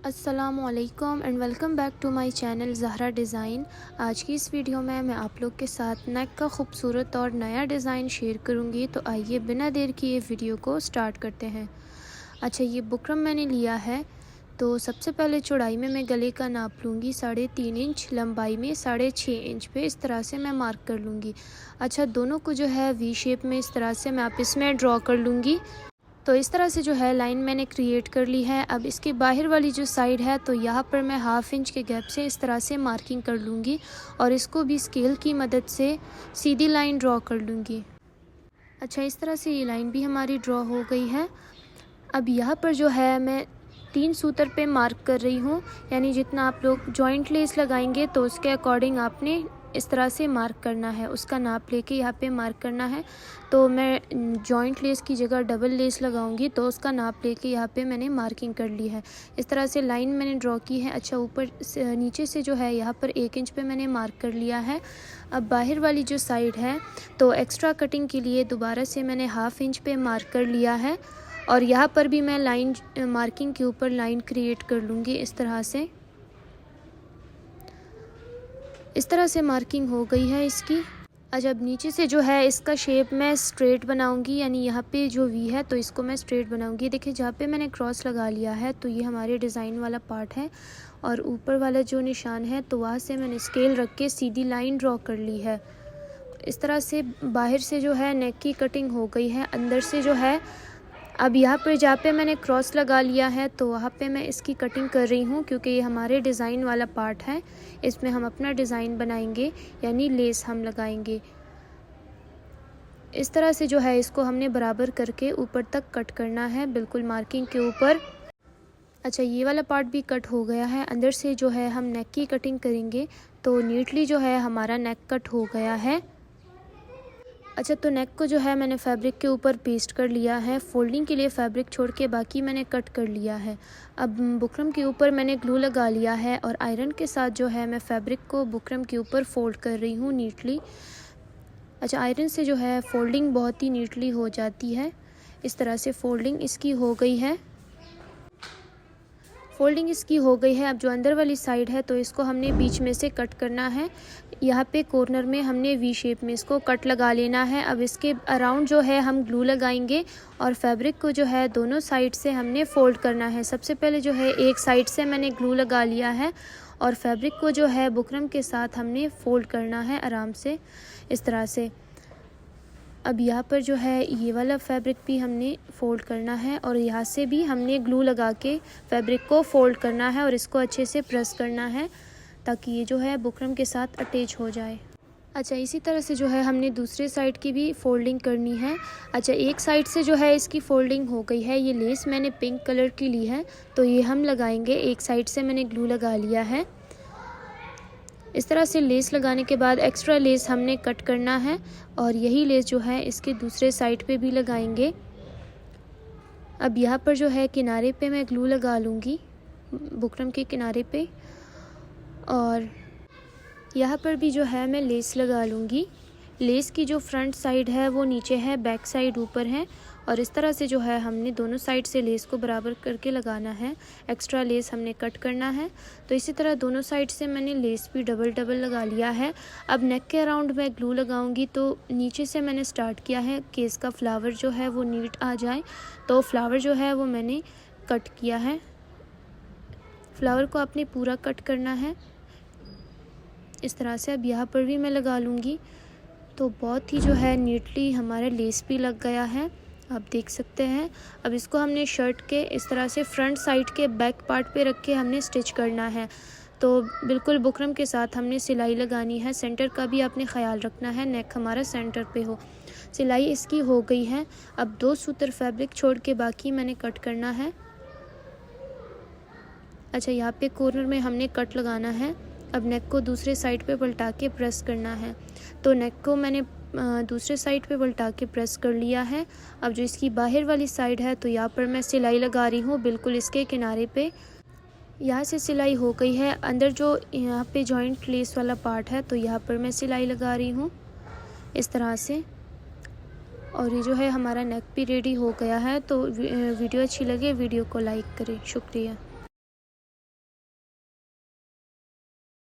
अस्सलामुअलैकुम and welcome back to my channel Zahra design. आज की इस वीडियो में मैं आप लोग के साथ नेक का खूबसूरत और नया डिज़ाइन शेयर करूंगी। तो आइए बिना देर किए वीडियो को स्टार्ट करते हैं। अच्छा, ये बुकरम मैंने लिया है। तो सबसे पहले चौड़ाई में मैं गले का नाप लूँगी 3.5 इंच, लंबाई में 6.5 इंच पे इस तरह से मैं मार्क कर लूँगी। अच्छा, दोनों को जो है वी शेप में इस तरह से मैं आप इसमें ड्रॉ कर लूँगी। तो इस तरह से जो है लाइन मैंने क्रिएट कर ली है। अब इसके बाहर वाली जो साइड है तो यहाँ पर मैं 1/2 इंच के गैप से इस तरह से मार्किंग कर लूँगी और इसको भी स्केल की मदद से सीधी लाइन ड्रॉ कर लूँगी। अच्छा, इस तरह से ये लाइन भी हमारी ड्रॉ हो गई है। अब यहाँ पर जो है मैं 3 सूतर पे मार्क कर रही हूँ, यानी जितना आप लोग जॉइंट लेस लगाएंगे तो उसके अकॉर्डिंग आपने इस तरह से मार्क करना है, उसका नाप लेके यहाँ पे मार्क करना है। तो मैं जॉइंट लेस की जगह डबल लेस लगाऊंगी, तो उसका नाप लेके यहाँ पे मैंने मार्किंग कर ली है। इस तरह से लाइन मैंने ड्रॉ की है। अच्छा, ऊपर से नीचे से जो है यहाँ पर 1 इंच पे मैंने मार्क कर लिया है। अब बाहर वाली जो साइड है तो एक्स्ट्रा कटिंग के लिए दोबारा से मैंने 1/2 इंच पे मार्क कर लिया है और यहाँ पर भी मैं लाइन मार्किंग के ऊपर लाइन क्रिएट कर लूँगी इस तरह से। इस तरह से मार्किंग हो गई है इसकी। अच्छा, अब नीचे से जो है इसका शेप मैं स्ट्रेट बनाऊंगी, यानी यहाँ पे जो वी है तो इसको मैं स्ट्रेट बनाऊंगी। देखिए, जहाँ पे मैंने क्रॉस लगा लिया है तो ये हमारे डिज़ाइन वाला पार्ट है और ऊपर वाला जो निशान है तो वहाँ से मैंने स्केल रख के सीधी लाइन ड्रॉ कर ली है। इस तरह से बाहर से जो है नेक की कटिंग हो गई है, अंदर से जो है। अब यहाँ पर जहाँ पे मैंने क्रॉस लगा लिया है तो वहाँ पे मैं इसकी कटिंग कर रही हूँ, क्योंकि ये हमारे डिज़ाइन वाला पार्ट है। इसमें हम अपना डिज़ाइन बनाएंगे, यानी लेस हम लगाएंगे। इस तरह से जो है इसको हमने बराबर करके ऊपर तक कट करना है, बिल्कुल मार्किंग के ऊपर। अच्छा, ये वाला पार्ट भी कट हो गया है। अंदर से जो है हम नेक की कटिंग करेंगे तो नीटली जो है हमारा नेक कट हो गया है। अच्छा, तो नेक को जो है मैंने फैब्रिक के ऊपर पेस्ट कर लिया है। फोल्डिंग के लिए फैब्रिक छोड़ के बाकी मैंने कट कर लिया है। अब बुकरम के ऊपर मैंने ग्लू लगा लिया है और आयरन के साथ जो है मैं फैब्रिक को बुकरम के ऊपर फोल्ड कर रही हूँ नीटली। अच्छा, आयरन से जो है फोल्डिंग बहुत ही नीटली हो जाती है। इस तरह से फोल्डिंग इसकी हो गई है। फोल्डिंग इसकी हो गई है। अब जो अंदर वाली साइड है तो इसको हमने बीच में से कट करना है। यहाँ पे कॉर्नर में हमने वी शेप में इसको कट लगा लेना है। अब इसके अराउंड जो है हम ग्लू लगाएंगे और फैब्रिक को जो है दोनों साइड से हमने फोल्ड करना है। सबसे पहले जो है एक साइड से मैंने ग्लू लगा लिया है और फैब्रिक को जो है बुकरम के साथ हमने फोल्ड करना है आराम से, इस तरह से। अब यहाँ पर जो है ये वाला फैब्रिक भी हमने फ़ोल्ड करना है और यहाँ से भी हमने ग्लू लगा के फैब्रिक को फ़ोल्ड करना है और इसको अच्छे से प्रेस करना है ताकि ये जो है बुकरम के साथ अटैच हो जाए। अच्छा, इसी तरह से जो है हमने दूसरे साइड की भी फ़ोल्डिंग करनी है। अच्छा, एक साइड से जो है इसकी फ़ोल्डिंग हो गई है। ये लेस मैंने पिंक कलर की ली है तो ये हम लगाएंगे। एक साइड से मैंने ग्लू लगा लिया है। इस तरह से लेस लगाने के बाद एक्स्ट्रा लेस हमने कट करना है और यही लेस जो है इसके दूसरे साइड पे भी लगाएंगे। अब यहाँ पर जो है किनारे पे मैं ग्लू लगा लूँगी, बुकरम के किनारे पे, और यहाँ पर भी जो है मैं लेस लगा लूँगी। लेस की जो फ्रंट साइड है वो नीचे है, बैक साइड ऊपर है और इस तरह से जो है हमने दोनों साइड से लेस को बराबर करके लगाना है। एक्स्ट्रा लेस हमने कट करना है। तो इसी तरह दोनों साइड से मैंने लेस भी डबल डबल लगा लिया है। अब नेक के अराउंड मैं ग्लू लगाऊंगी तो नीचे से मैंने स्टार्ट किया है कि इसका फ्लावर जो है वो नीट आ जाए। तो फ्लावर जो है वो मैंने कट किया है। फ्लावर को आपने पूरा कट करना है इस तरह से। अब यहाँ पर भी मैं लगा लूँगी तो बहुत ही जो है नीटली हमारा लेस भी लग गया है, आप देख सकते हैं। अब इसको हमने शर्ट के इस तरह से फ्रंट साइड के बैक पार्ट पे रख के हमने स्टिच करना है। तो बिल्कुल बुकरम के साथ हमने सिलाई लगानी है। सेंटर का भी आपने ख्याल रखना है, नेक हमारा सेंटर पे हो। सिलाई इसकी हो गई है। अब 2 सूतर फैब्रिक छोड़ के बाकी मैंने कट करना है। अच्छा, यहाँ पे कॉर्नर में हमने कट लगाना है। अब नेक को दूसरे साइड पे पलटा के प्रेस करना है। तो नेक को मैंने दूसरे साइड पे पलटा के प्रेस कर लिया है। अब जो इसकी बाहर वाली साइड है तो यहाँ पर मैं सिलाई लगा रही हूँ, बिल्कुल इसके किनारे पे। यहाँ से सिलाई हो गई है। अंदर जो यहाँ पे जॉइंट लेस वाला पार्ट है तो यहाँ पर मैं सिलाई लगा रही हूँ इस तरह से। और ये जो है हमारा नेक भी रेडी हो गया है। तो वीडियो अच्छी लगे वीडियो को लाइक करें। शुक्रिया।